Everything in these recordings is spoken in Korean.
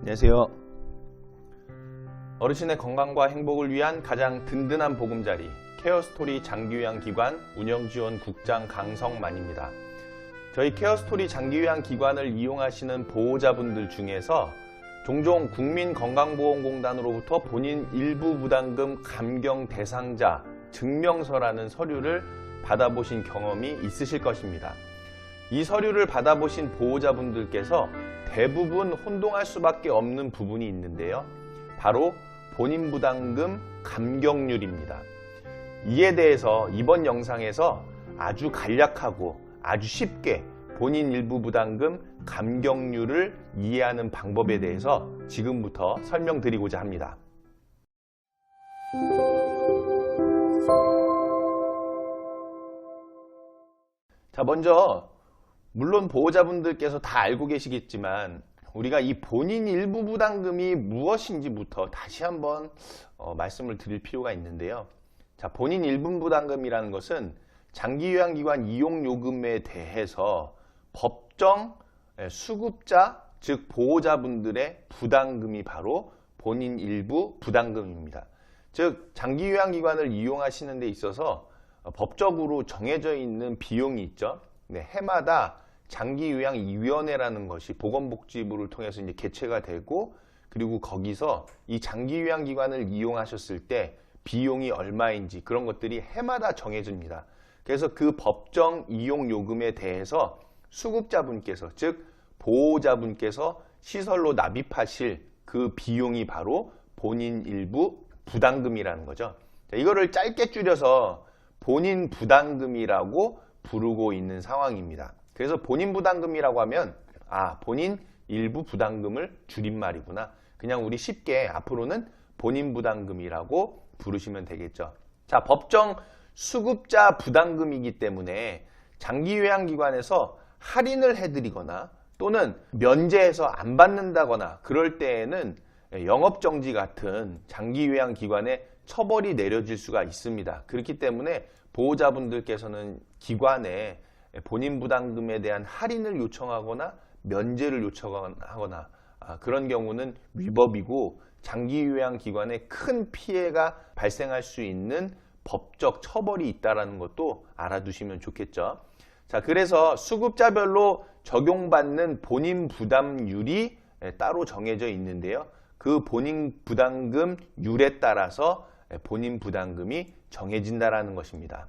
안녕하세요. 어르신의 건강과 행복을 위한 가장 든든한 보금자리 케어스토리 장기요양기관 운영지원 국장 강성만입니다. 저희 케어스토리 장기요양기관을 이용하시는 보호자분들 중에서 종종 국민건강보험공단으로부터 본인 일부 부담금 감경 대상자 증명서라는 서류를 받아보신 경험이 있으실 것입니다. 이 서류를 받아보신 보호자분들께서 대부분 혼동할 수밖에 없는 부분이 있는데요. 바로 본인 부담금 감경률입니다. 이에 대해서 이번 영상에서 아주 간략하고 아주 쉽게 본인 일부 부담금 감경률을 이해하는 방법에 대해서 지금부터 설명드리고자 합니다. 자, 먼저 물론 보호자분들께서 다 알고 계시겠지만 우리가 이 본인 일부 부담금이 무엇인지부터 다시 한번 말씀을 드릴 필요가 있는데요. 자, 본인 일부 부담금이라는 것은 장기요양기관 이용요금에 대해서 법정 수급자, 즉 보호자분들의 부담금이 바로 본인 일부 부담금입니다. 즉 장기요양기관을 이용하시는 데 있어서 법적으로 정해져 있는 비용이 있죠. 네, 해마다 장기요양위원회라는 것이 보건복지부를 통해서 이제 개최가 되고, 그리고 거기서 이 장기요양기관을 이용하셨을 때 비용이 얼마인지 그런 것들이 해마다 정해집니다. 그래서 그 법정 이용요금에 대해서 수급자분께서, 즉 보호자분께서 시설로 납입하실 그 비용이 바로 본인 일부 부담금이라는 거죠. 자, 이거를 짧게 줄여서 본인 부담금이라고 부르고 있는 상황입니다. 그래서 본인 부담금이라고 하면 본인 일부 부담금을 줄임말이구나. 그냥 우리 쉽게 앞으로는 본인 부담금이라고 부르시면 되겠죠. 자, 법정 수급자 부담금이기 때문에 장기요양기관에서 할인을 해드리거나 또는 면제해서 안 받는다거나 그럴 때에는 영업정지 같은 장기요양기관에 처벌이 내려질 수가 있습니다. 그렇기 때문에 보호자분들께서는 기관에 본인 부담금에 대한 할인을 요청하거나 면제를 요청하거나 그런 경우는 위법이고 장기요양기관에 큰 피해가 발생할 수 있는 법적 처벌이 있다는 것도 알아두시면 좋겠죠. 자, 그래서 수급자별로 적용받는 본인 부담률이 따로 정해져 있는데요. 그 본인 부담금률에 따라서 본인 부담금이 정해진다라는 것입니다.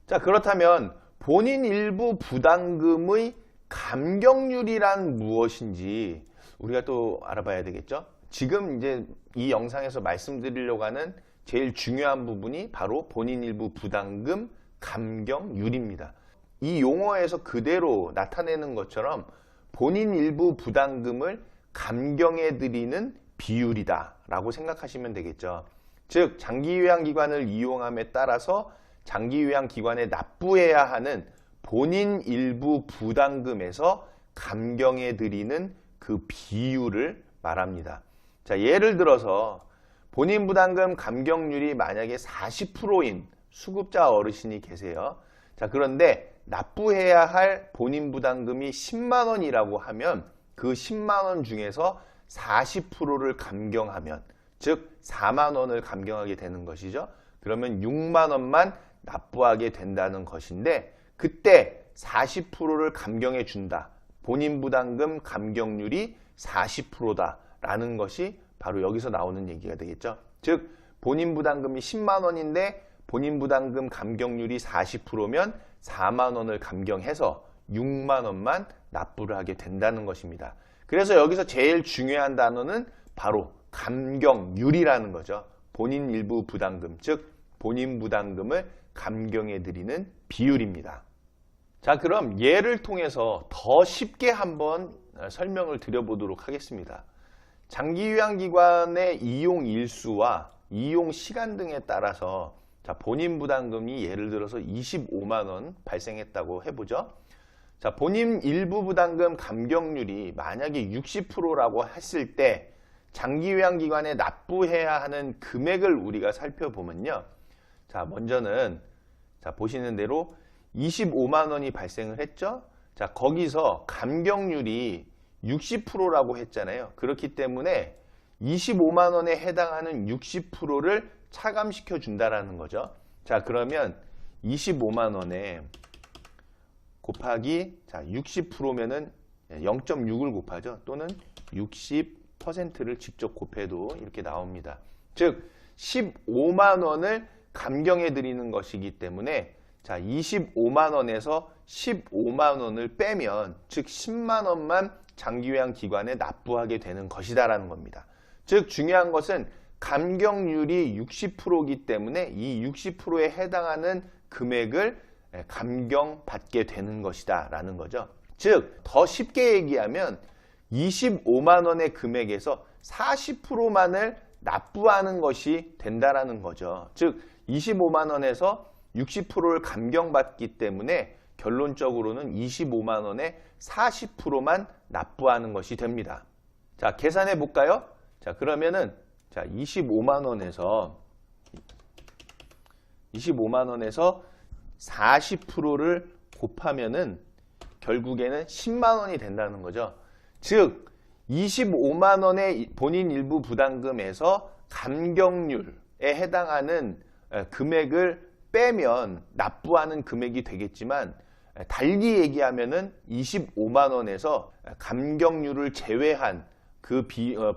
자, 그렇다면 본인 일부 부담금의 감경률이란 무엇인지 우리가 또 알아봐야 되겠죠. 지금 이제 이 영상에서 말씀드리려고 하는 제일 중요한 부분이 바로 본인 일부 부담금 감경률입니다. 이 용어에서 그대로 나타내는 것처럼 본인 일부 부담금을 감경해 드리는 비율이다 라고 생각하시면 되겠죠. 즉 장기요양기관을 이용함에 따라서 장기요양기관에 납부해야 하는 본인 일부 부담금에서 감경해 드리는 그 비율을 말합니다. 자, 예를 들어서 본인 부담금 감경률이 만약에 40%인 수급자 어르신이 계세요. 자, 그런데 납부해야 할 본인 부담금이 10만 원이라고 하면 그 10만 원 중에서 40%를 감경하면, 즉 4만 원을 감경하게 되는 것이죠. 그러면 6만 원만 납부하게 된다는 것인데, 그때 40%를 감경해 준다. 본인 부담금 감경률이 40%다 라는 것이 바로 여기서 나오는 얘기가 되겠죠. 즉 본인 부담금이 10만 원인데 본인 부담금 감경률이 40%면 4만 원을 감경해서 6만 원만 납부를 하게 된다는 것입니다. 그래서 여기서 제일 중요한 단어는 바로 감경률이라는 거죠. 본인 일부 부담금, 즉 본인 부담금을 감경해 드리는 비율입니다. 자, 그럼 예를 통해서 더 쉽게 한번 설명을 드려보도록 하겠습니다. 장기요양기관의 이용 일수와 이용 시간 등에 따라서 자, 본인 부담금이 예를 들어서 25만 원 발생했다고 해보죠. 자, 본인 일부 부담금 감경률이 만약에 60%라고 했을 때 장기요양기관에 납부해야 하는 금액을 우리가 살펴보면요. 자, 먼저는 자, 보시는 대로 25만 원이 발생을 했죠. 자, 거기서 감경률이 60%라고 했잖아요. 그렇기 때문에 25만 원에 해당하는 60%를 차감시켜 준다라는 거죠. 자, 그러면 25만 원에 곱하기 60%면은 0.6을 곱하죠. 또는 60%를 직접 곱해도 이렇게 나옵니다. 즉 15만 원을 감경해 드리는 것이기 때문에 자, 25만 원에서 15만 원을 빼면 즉 10만 원만 장기요양기관에 납부하게 되는 것이다라는 겁니다. 즉 중요한 것은 감경률이 60%이기 때문에 이 60%에 해당하는 금액을 감경받게 되는 것이다 라는 거죠. 즉 더 쉽게 얘기하면 25만 원의 금액에서 40%만을 납부하는 것이 된다라는 거죠. 즉 25만 원에서 60%를 감경받기 때문에 결론적으로는 25만 원에 40%만 납부하는 것이 됩니다. 자, 계산해 볼까요? 자, 그러면은 자, 25만 원에서 40%를 곱하면은 결국에는 10만 원이 된다는 거죠. 즉 25만 원의 본인 일부 부담금에서 감경률에 해당하는 금액을 빼면 납부하는 금액이 되겠지만 달리 얘기하면은 25만 원에서 감경률을 제외한 그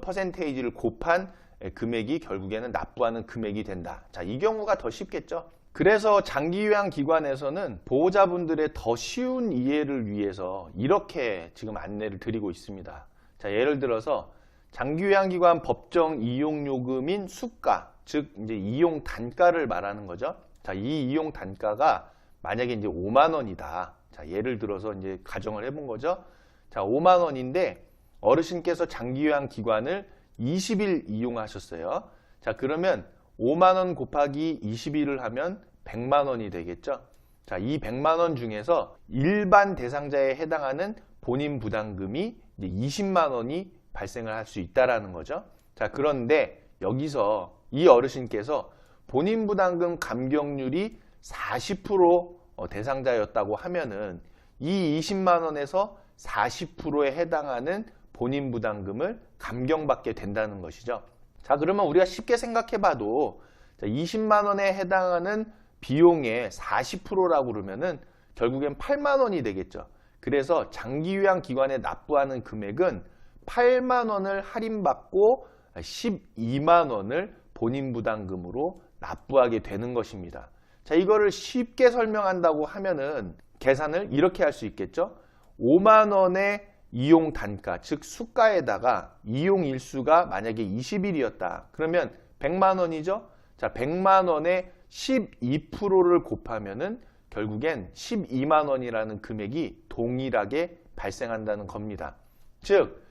퍼센테이지를 곱한 금액이 결국에는 납부하는 금액이 된다. 자, 이 경우가 더 쉽겠죠. 그래서 장기요양기관에서는 보호자분들의 더 쉬운 이해를 위해서 이렇게 지금 안내를 드리고 있습니다. 자, 예를 들어서 장기요양기관 법정 이용요금인 수가, 즉 이제 이용 단가를 말하는 거죠. 자, 이 이용 단가가 만약에 이제 5만 원이다. 자, 예를 들어서 이제 가정을 해본 거죠. 자, 5만 원인데 어르신께서 장기요양기관을 20일 이용하셨어요. 자, 그러면 5만 원 곱하기 20일을 하면 100만 원이 되겠죠. 자, 이 100만 원 중에서 일반 대상자에 해당하는 본인 부담금이 이제 20만 원이 발생을 할 수 있다라는 거죠. 자, 그런데 여기서 이 어르신께서 본인 부담금 감경률이 40% 대상자였다고 하면은 이 20만 원에서 40%에 해당하는 본인 부담금을 감경받게 된다는 것이죠. 자, 그러면 우리가 쉽게 생각해 봐도 20만 원에 해당하는 비용의 40%라고 그러면은 결국엔 8만 원이 되겠죠. 그래서 장기요양기관에 납부하는 금액은 8만 원을 할인받고 12만 원을 본인 부담금으로 납부하게 되는 것입니다. 자, 이거를 쉽게 설명한다고 하면은 계산을 이렇게 할 수 있겠죠. 5만 원의 이용 단가, 즉 수가에다가 이용 일수가 만약에 20일이었다. 그러면 100만 원이죠. 자, 100만 원에 12%를 곱하면은 결국엔 12만 원이라는 금액이 동일하게 발생한다는 겁니다. 즉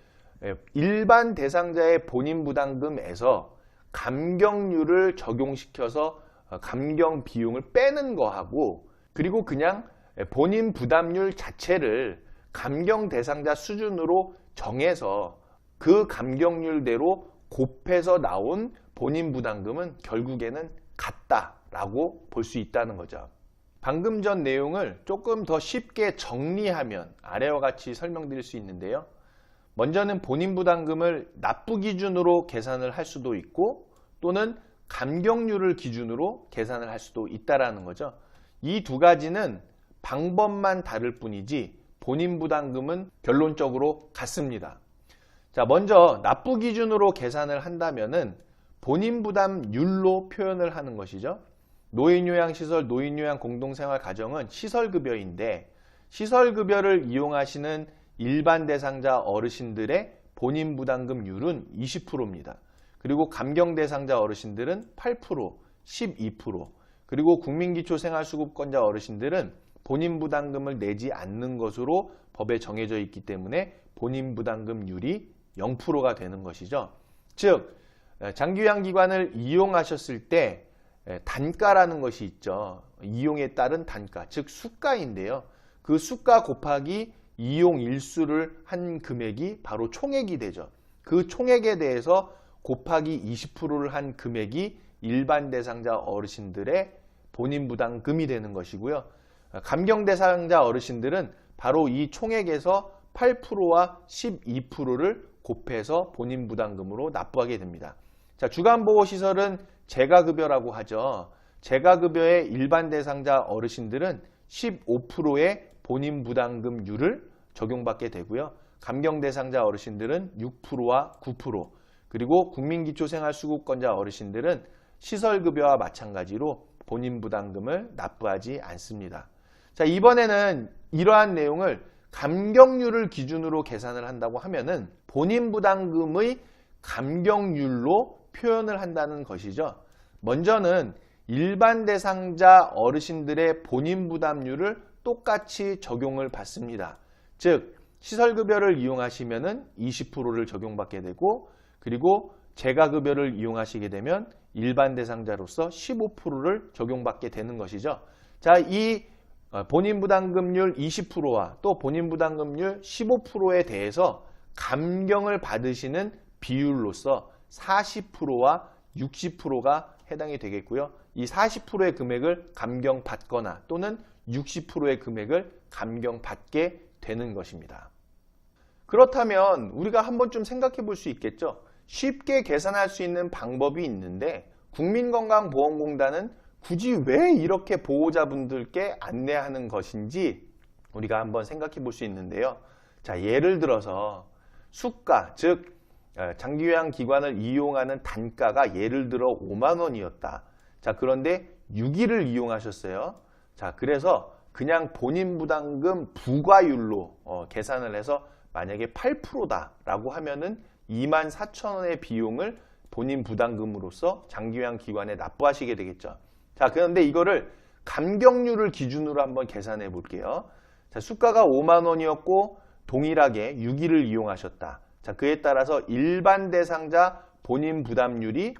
일반 대상자의 본인 부담금에서 감경률을 적용시켜서 감경 비용을 빼는 거하고, 그리고 그냥 본인 부담률 자체를 감경 대상자 수준으로 정해서 그 감경률대로 곱해서 나온 본인 부담금은 결국에는 같다라고 볼 수 있다는 거죠. 방금 전 내용을 조금 더 쉽게 정리하면 아래와 같이 설명드릴 수 있는데요. 먼저는 본인 부담금을 납부 기준으로 계산을 할 수도 있고, 또는 감경률을 기준으로 계산을 할 수도 있다라는 거죠. 이 두 가지는 방법만 다를 뿐이지 본인 부담금은 결론적으로 같습니다. 자, 먼저 납부 기준으로 계산을 한다면은 본인 부담률로 표현을 하는 것이죠. 노인요양시설, 노인요양 공동생활가정은 시설급여인데, 시설급여를 이용하시는 일반 대상자 어르신들의 본인 부담금률은 20%입니다. 그리고 감경 대상자 어르신들은 8%, 12%, 그리고 국민기초생활수급권자 어르신들은 본인 부담금을 내지 않는 것으로 법에 정해져 있기 때문에 본인 부담금률이 0%가 되는 것이죠. 즉 장기요양기관을 이용하셨을 때 단가라는 것이 있죠. 이용에 따른 단가, 즉 수가인데요. 그 수가 곱하기 이용 일수를 한 금액이 바로 총액이 되죠. 그 총액에 대해서 곱하기 20%를 한 금액이 일반 대상자 어르신들의 본인 부담금이 되는 것이고요. 감경 대상자 어르신들은 바로 이 총액에서 8%와 12%를 곱해서 본인 부담금으로 납부하게 됩니다. 자, 주간보호시설은 재가급여라고 하죠. 재가급여의 일반 대상자 어르신들은 15%의 본인 부담금률을 적용받게 되고요. 감경 대상자 어르신들은 6%와 9%, 그리고 국민기초생활수급권자 어르신들은 시설급여와 마찬가지로 본인 부담금을 납부하지 않습니다. 자, 이번에는 이러한 내용을 감경률을 기준으로 계산을 한다고 하면은 본인 부담금의 감경률로 표현을 한다는 것이죠. 먼저는 일반 대상자 어르신들의 본인 부담률을 똑같이 적용을 받습니다. 즉, 시설급여를 이용하시면은 20%를 적용받게 되고, 그리고 재가급여를 이용하시게 되면 일반 대상자로서 15%를 적용받게 되는 것이죠. 자, 이 본인 부담금률 20%와 또 본인 부담금률 15%에 대해서 감경을 받으시는 비율로서 40%와 60%가 해당이 되겠고요. 이 40%의 금액을 감경받거나 또는 60%의 금액을 감경받게 되는 것입니다. 그렇다면 우리가 한번 좀 생각해 볼 수 있겠죠. 쉽게 계산할 수 있는 방법이 있는데 국민건강보험공단은 굳이 왜 이렇게 보호자분들께 안내하는 것인지 우리가 한번 생각해 볼 수 있는데요. 자, 예를 들어서 수가, 즉 장기요양기관을 이용하는 단가가 예를 들어 5만 원이었다. 자, 그런데 6일을 이용하셨어요. 자, 그래서 그냥 본인 부담금 부과율로 계산을 해서 만약에 8%다라고 하면은 24,000원의 비용을 본인 부담금으로서 장기요양기관에 납부하시게 되겠죠. 자, 그런데 이거를 감경률을 기준으로 한번 계산해 볼게요. 자, 수가가 5만 원이었고 동일하게 6일을 이용하셨다. 자, 그에 따라서 일반 대상자 본인 부담률이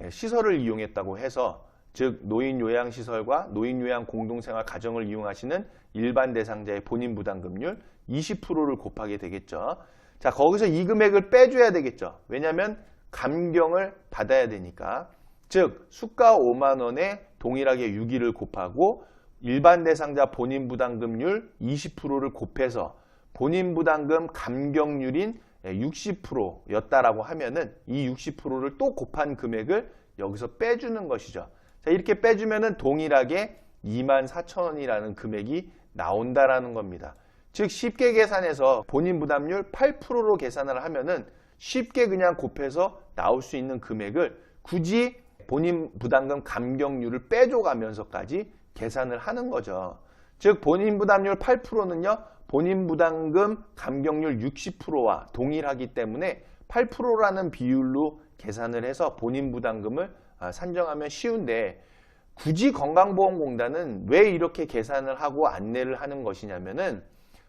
시설을 이용했다고 해서, 즉 노인요양시설과 노인요양 공동생활 가정을 이용하시는 일반 대상자의 본인 부담금률 20%를 곱하게 되겠죠. 자, 거기서 이 금액을 빼줘야 되겠죠. 왜냐하면 감경을 받아야 되니까. 즉 수가 5만 원에 동일하게 6일을 곱하고 일반 대상자 본인 부담금률 20%를 곱해서 본인 부담금 감경률인 60%였다라고 하면은 이 60%를 또 곱한 금액을 여기서 빼주는 것이죠. 자, 이렇게 빼주면은 동일하게 24,000원이라는 금액이 나온다라는 겁니다. 즉 쉽게 계산해서 본인 부담률 8%로 계산을 하면은 쉽게 그냥 곱해서 나올 수 있는 금액을 굳이 본인 부담금 감경률을 빼줘가면서까지 계산을 하는 거죠. 즉 본인 부담률 8%는요. 본인 부담금 감경률 60%와 동일하기 때문에 8%라는 비율로 계산을 해서 본인 부담금을 산정하면 쉬운데, 굳이 건강보험공단은 왜 이렇게 계산을 하고 안내를 하는 것이냐면은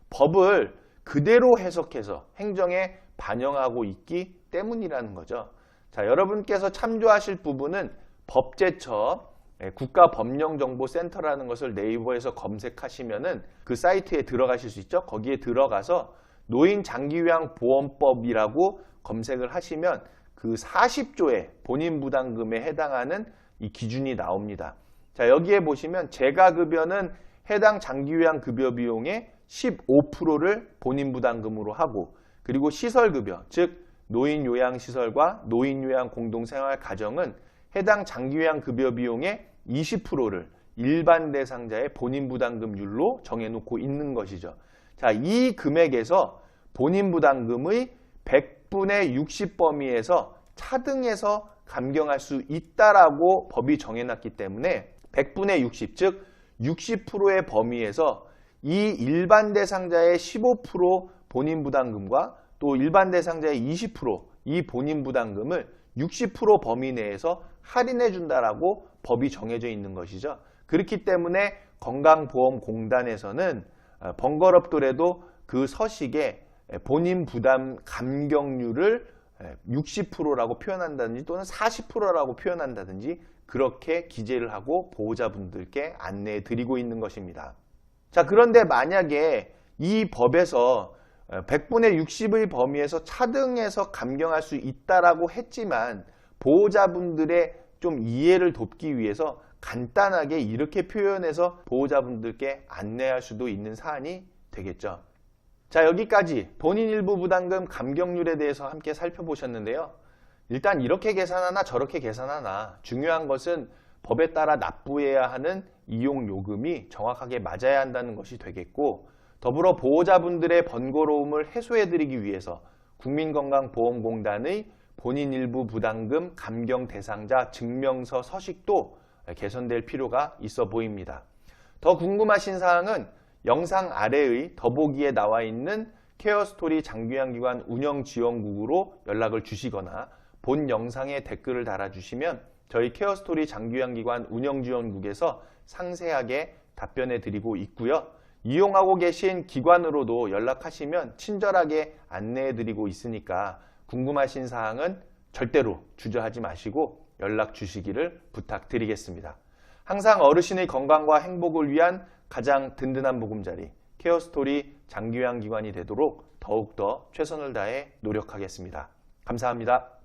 법을 그대로 해석해서 행정에 반영하고 있기 때문이라는 거죠. 자, 여러분께서 참조하실 부분은 법제처 국가법령정보센터라는 것을 네이버에서 검색하시면은 그 사이트에 들어가실 수 있죠. 거기에 들어가서 노인장기요양보험법이라고 검색을 하시면 그 40조의 본인 부담금에 해당하는 이 기준이 나옵니다. 자, 여기에 보시면 재가급여는 해당 장기요양급여 비용의 15%를 본인 부담금으로 하고, 그리고 시설급여, 즉 노인요양시설과 노인요양 공동생활 가정은 해당 장기요양급여 비용의 20%를 일반 대상자의 본인 부담금률로 정해놓고 있는 것이죠. 자, 이 금액에서 본인 부담금의 100분의 60 범위에서 차등해서 감경할 수 있다라고 법이 정해놨기 때문에 100분의 60, 즉 60%의 범위에서 이 일반 대상자의 15% 본인 부담금과 또 일반 대상자의 20%이 본인 부담금을 60% 범위 내에서 할인해 준다라고 법이 정해져 있는 것이죠. 그렇기 때문에 건강보험공단에서는 번거롭더라도 그 서식에 본인 부담 감경률을 60%라고 표현한다든지 또는 40%라고 표현한다든지 그렇게 기재를 하고 보호자분들께 안내해 드리고 있는 것입니다. 자, 그런데 만약에 이 법에서 100분의 60의 범위에서 차등해서 감경할 수 있다라고 했지만 보호자분들의 좀 이해를 돕기 위해서 간단하게 이렇게 표현해서 보호자분들께 안내할 수도 있는 사안이 되겠죠. 자, 여기까지 본인 일부 부담금 감경률에 대해서 함께 살펴보셨는데요. 일단 이렇게 계산하나 저렇게 계산하나 중요한 것은 법에 따라 납부해야 하는 이용 요금이 정확하게 맞아야 한다는 것이 되겠고, 더불어 보호자분들의 번거로움을 해소해드리기 위해서 국민건강보험공단의 본인 일부 부담금 감경 대상자 증명서 서식도 개선될 필요가 있어 보입니다. 더 궁금하신 사항은 영상 아래의 더보기에 나와 있는 케어스토리 장기요양기관 운영지원국으로 연락을 주시거나 본 영상에 댓글을 달아주시면 저희 케어스토리 장기요양기관 운영지원국에서 상세하게 답변해 드리고 있고요. 이용하고 계신 기관으로도 연락하시면 친절하게 안내해 드리고 있으니까 궁금하신 사항은 절대로 주저하지 마시고 연락 주시기를 부탁드리겠습니다. 항상 어르신의 건강과 행복을 위한 가장 든든한 보금자리 케어스토리 장기요양기관이 되도록 더욱더 최선을 다해 노력하겠습니다. 감사합니다.